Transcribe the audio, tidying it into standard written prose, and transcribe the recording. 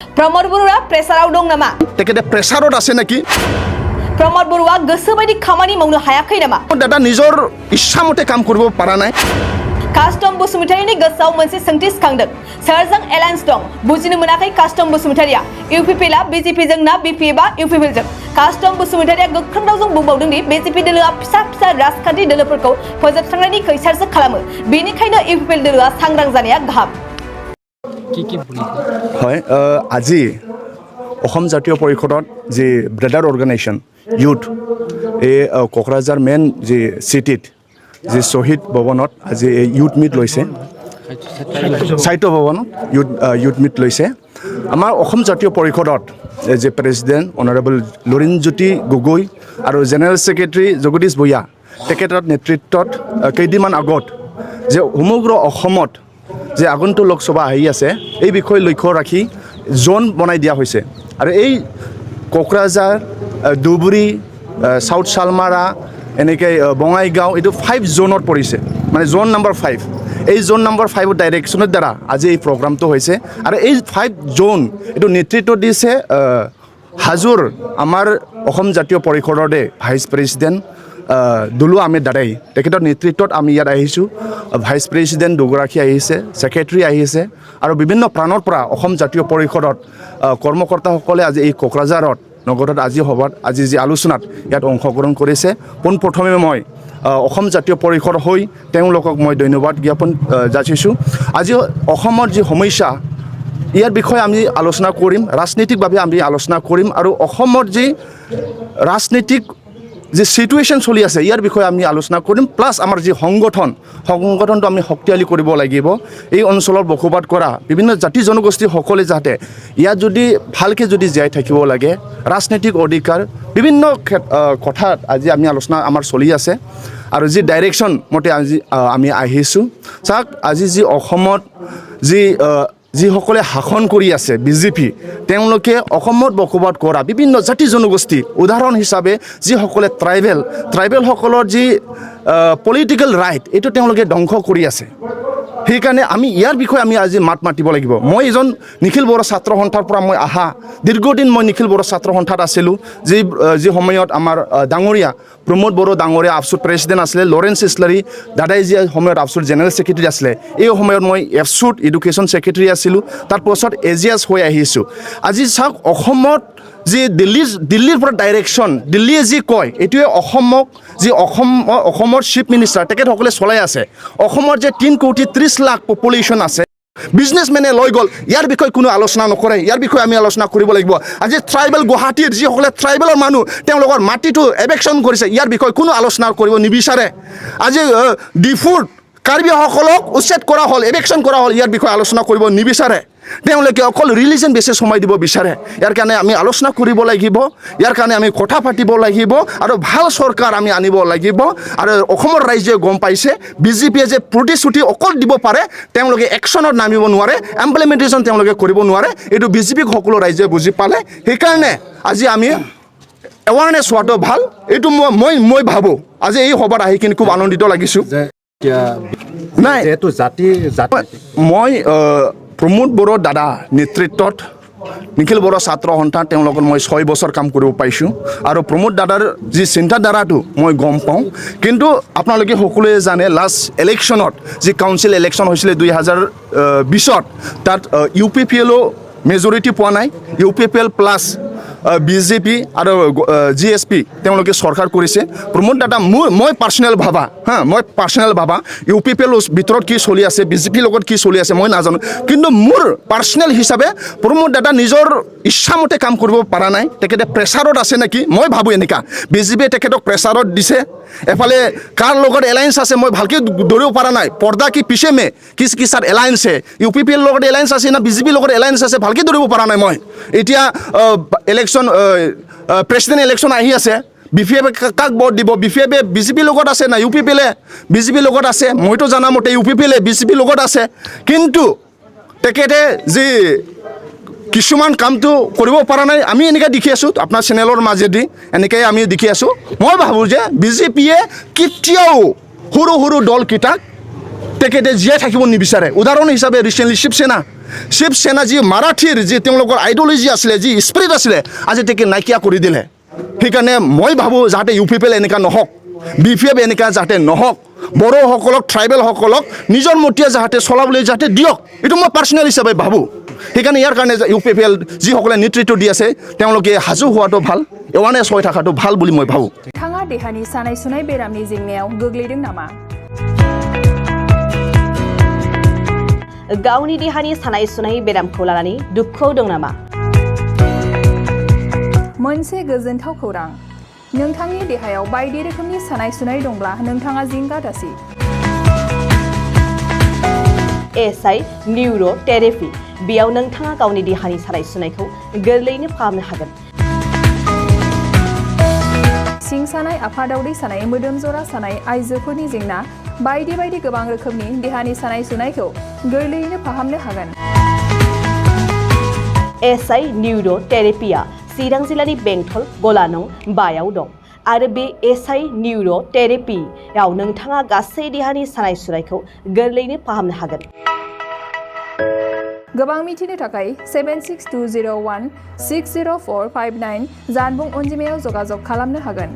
प्रमोद बरुवा प्रेसाराव दं नामा? तेखेते प्रेसारत आसे नेকি प्रमोद बरुवा गोसो बायदि खामानि मावनो हायाखै नामा? दादा निजर इच्छा मते काम करबो पारा नाय कास्टम बसुमतारिनि गोसोआव मोनसे सोंथि सिखांदों सोरजों एलायन्स दं बुजिनो मोनाखै कास्टम बसुमतारिया इउपिपिएलआ बिजेपिजों ना बिपि एबा इउपिपिएलजों कास्टम बसुमतारिया गोख्रों रावजों बुंबावदों दि बिजेपि दोलोआ फिसा फिसा राजखान्थि दोलोफोरखौ फोजोबस्रांनायनि खैसारसो खालामो बेनिखायनो इउपिपिएल दोलोआ सांग्रां जानाया गाहाम হয় আজি অসম জাতীয় পৰিষদত যে ব্ৰাডাৰ অৰ্গেনাইজেশ্যন ইউথ এই কোকৰাঝাৰ মেইন যে চিটিত যে শহীদ ভৱনত আজি ইউথ মিট লৈছে সাহিত্য ভৱনত ইউথ মিট লৈছে আমাৰ অসম জাতীয় পৰিষদত যে প্ৰেচিডেণ্ট অনাৰেবল লৰিণজ্যোতি গগৈ আৰু জেনেৰেল ছেক্ৰেটাৰী জগদীশ ভূঞা তেখেতৰ নেতৃত্বত কেইদিনমান আগত যে সমগ্ৰ অসমত যে আগন্তুক লোকসভা আহি আছে এই বিষয় লক্ষ্য ৰাখি জোন বনাই দিয়া হৈছে আৰু এই কোকৰাঝাৰ ধুবুৰী সাউথ শালমাৰা এনেকৈ বঙাইগাঁও এইটো 5 জোনত পৰিছে মানে জোন নম্বৰ 5 এই জোন নম্বৰ 5 ডাইৰেকশ্যনৰ দ্বাৰা আজি এই প্ৰগ্ৰামটো হৈছে আৰু এই 5 জোন এইটো নেতৃত্ব দিছে হাজোৰ আমাৰ অসম জাতীয় পৰিষদৰ ভাইচ প্ৰেচিডেণ্ট দুলু আহমেদ দাদাই তেখেতৰ নেতৃত্বত আমি ইয়াত আহিছোঁ ভাইচ প্ৰেচিডেণ্ট দুগৰাকী আহিছে ছেক্ৰেটাৰী আহিছে আৰু বিভিন্ন প্ৰাণৰ পৰা অসম জাতীয় পৰিষদত কৰ্মকৰ্তাসকলে আজি এই কোকৰাঝাৰত নগৰত আজি সভাত আজি যি আলোচনাত ইয়াত অংশগ্ৰহণ কৰিছে পোনপ্ৰথমে মই অসম জাতীয় পৰিষদ হৈ তেওঁলোকক মই ধন্যবাদ জ্ঞাপন যাচিছোঁ আজি অসমৰ যি সমস্যা ইয়াৰ বিষয়ে আমি আলোচনা কৰিম ৰাজনৈতিকভাৱে আমি আলোচনা কৰিম আৰু অসমৰ যি ৰাজনৈতিক যে সিচুৱেশ্যন চলি আছে ইয়াৰ বিষয়ে আমি আলোচনা কৰিম প্লাছ আমাৰ যি সংগঠনটো আমি শক্তিশালী কৰিব লাগিব এই অঞ্চলৰ বসবাস কৰা বিভিন্ন জাতি জনগোষ্ঠীসকলে যাতে ইয়াত যদি ভালকৈ যদি জীয়াই থাকিব লাগে ৰাজনৈতিক অধিকাৰ বিভিন্ন কথাত আজি আমি আলোচনা আমাৰ চলি আছে আৰু যি ডাইৰেকশ্যন মতে আজি আমি আহিছোঁ চাওক আজি যি অসমত যিসকলে শাসন কৰি আছে বিজেপি তেওঁলোকে অসমত বসবাস কৰা বিভিন্ন জাতি জনগোষ্ঠী উদাহৰণ হিচাপে যিসকলে ট্ৰাইবেলসকলৰ যি পলিটিকেল ৰাইট এইটো তেওঁলোকে ধ্বংস কৰি আছে সেইকাৰণে আমি ইয়াৰ বিষয়ে আমি আজি মাত মাতিব লাগিব মই এজন নিখিল বড়ো ছাত্ৰ সন্থাৰ পৰা মই আহা দীৰ্ঘদিন মই নিখিল বড়ো ছাত্ৰ সন্থাত আছিলোঁ যি সময়ত আমাৰ ডাঙৰীয়া প্ৰমোদ বড়ো ডাঙৰীয়া আফচুৰ প্ৰেচিডেণ্ট আছিলে লৰেন্স ইছলাৰী দাদাই যি সময়ত আফচুৰ জেনেৰেল ছেক্ৰেটাৰী আছিলে এই সময়ত মই এফচুত এডুকেশ্যন ছেক্ৰেটাৰী আছিলোঁ তাৰপাছত এজিএছ হৈ আহিছোঁ আজি চাওক অসমত যি দিল্লীৰ পৰা ডাইৰেকশ্যন দিল্লীয়ে যি কয় এইটোৱে অসমৰ চিফ মিনিষ্টাৰ তেখেতসকলে চলাই আছে অসমৰ যে 3,30,00,000 পপুলেশ্যন আছে বিজনেছমেনে লৈ গ'ল ইয়াৰ বিষয়ে কোনো আলোচনা নকৰে ইয়াৰ বিষয়ে আমি আলোচনা কৰিব লাগিব আজি ট্ৰাইবেল গুৱাহাটীৰ যিসকলে ট্ৰাইবেলৰ মানুহ তেওঁলোকৰ মাটিটো এভেকশ্যন কৰিছে ইয়াৰ বিষয়ে কোনো আলোচনা কৰিব নিবিচাৰে আজি ডিফুত কাৰ্বিসকলক উচ্ছেদ কৰা হ'ল এভেকশ্যন কৰা হ'ল ইয়াৰ বিষয়ে আলোচনা কৰিব নিবিচাৰে তেওঁলোকে অকল ৰিলিজন বেছি সময় দিব বিচাৰে ইয়াৰ কাৰণে আমি আলোচনা কৰিব লাগিব ইয়াৰ কাৰণে আমি কথা পাতিব লাগিব আৰু ভাল চৰকাৰ আমি আনিব লাগিব আৰু অসমৰ ৰাইজে গম পাইছে বিজেপিয়ে যে প্ৰতিশ্ৰুতি অকল দিব পাৰে তেওঁলোকে একশ্যনত নামিব নোৱাৰে ইমপ্লিমেণ্টেশ্যন তেওঁলোকে কৰিব নোৱাৰে এইটো বিজেপিক সকলো ৰাইজে বুজি পালে সেইকাৰণে আজি আমি এৱাৰনেছ হোৱাটো ভাল এইটো মই ভাবোঁ আজি এই সভাত আহি কিনে খুব আনন্দিত লাগিছোঁ নাই মই প্ৰমোদ বড়ো দাদা নেতৃত্বত নিখিল বড়ো ছাত্ৰ সন্থা তেওঁলোকৰ মই 6 বছৰ কাম কৰিব পাইছোঁ আৰু প্ৰমোদ দাদাৰ যি চিন্তাধাৰাটো মই গম পাওঁ কিন্তু আপোনালোকে সকলোৱে জানে লাষ্ট ইলেকশ্যনত যি কাউন্সিল ইলেকশ্যন হৈছিলে 2020ত তাত ইউপিপিএলও মেজৰিটি পোৱা নাই ইউপিপিএল প্লাছ বিজেপি আৰু জিএছপি তেওঁলোকে চৰকাৰ কৰিছে প্ৰমোদ দাদা মই পাৰ্চনেল ভাবা ইউপিপিএল ভিতৰত কি চলি আছে বিজেপিৰ লগত কি চলি আছে মই নাজানো কিন্তু মোৰ পাৰ্চনেল হিচাপে প্ৰমোদ দাদা নিজৰ ইচ্ছামতে কাম কৰিব পৰা নাই তেখেতে প্ৰেছাৰত আছে নেকি মই ভাবোঁ এনেকুৱা বিজেপিয়ে তেখেতক প্ৰেছাৰত দিছে এফালে কাৰ লগত এলায়েন্স আছে মই ভালকৈ ধৰিব পৰা নাই পৰ্দা কি পিছে মে কিছাৰ এলায়েন্স ইউপিপিএল লগত এলায়েন্স আছে না বিজেপিৰ লগত এলায়েন্স আছে ভালকৈ ধৰিব পৰা নাই মই এতিয়া ইলেকশ্যন প্ৰেচিডেণ্ট ইলেকশ্যন আহি আছে বিপিএফে কাক ভোট দিব বিপিএফে বিজেপিৰ লগত আছে না ইউপিপিএলে বিজেপিৰ লগত আছে মইতো জানামতে ইউপিপিএলে বিজেপিৰ লগত আছে কিন্তু তেখেতে যি কিছুমান কামটো কৰিব পৰা নাই আমি এনেকৈ দেখি আছোঁ আপোনাৰ চেনেলৰ মাজেদি এনেকৈ আমি দেখি আছোঁ মই ভাবোঁ যে বিজেপিয়ে কেতিয়াও সৰু দলকেইটাক তেখেতে জীয়াই থাকিব নিবিচাৰে উদাহৰণ হিচাপে ৰিচেণ্টলি শিৱসেনা শিৱসেনা যি মাৰাঠীৰ যি তেওঁলোকৰ আইডিঅলজি আছিলে যি স্পিৰিট আছিলে আজি তেকে নাইকিয়া কৰি দিলে সেইকাৰণে মই ভাবোঁ যাতে UPPL এনেকুৱা নহওক BPF এনেকুৱা যাতে নহওক বড়োসকলক ট্ৰাইবেলসকলক নিজৰ মতীয়া যাতে চলাবলৈ যাতে দিয়ক এইটো মই পাৰ্চনেল হিচাপে ভাবোঁ সেইকাৰণে ইয়াৰ কাৰণে UPPL যিসকলে নেতৃত্ব দি আছে তেওঁলোকে সাজু হোৱাটো ভাল এৱাৰনেছ হৈ থকাটো ভাল বুলি মই ভাবোঁ नोंथाङा देहानि सानाय सुनाय बेरामनि जेंनायाव गोग्लैदों नामा गावनि देहानि सानाय सुनाय बेरामखौ लानानै दुखुआव दं नामा मोनसे गोजोनथाव खौरां नोंथांनि देहायाव बायदि रोखोमनि सानाय सुनाय दंब्ला नोंथाङा जिंगा दासि SI निउर' थेरापि बेयाव नोंथाङा गावनि देहानि सानाय सुनायखौ गोरलैयैनो फाहामनो हागोन सिं सानाय आफादावदै सानाय मोदोम जरा सानाय आइजोफोरनि जेंना बायदि बायदि गोबां रोखोमनि देहानि सानाय सुनायखौ गोरलैयैनो फाहामनो हागोन SI निउर' थेरापिया चिरां जिल्लानि बेंटल गलानं बायाव दं आरो बे SI निउर' थेरापियाव नोंथाङा गासै देहानि सानाय सुनायखौ गोरलैयैनो फाहामनो हागोन गोबां मिथिनो थाखाय 7620160459 जानबुं अनजिमायाव जगाजग खालामनो हागोन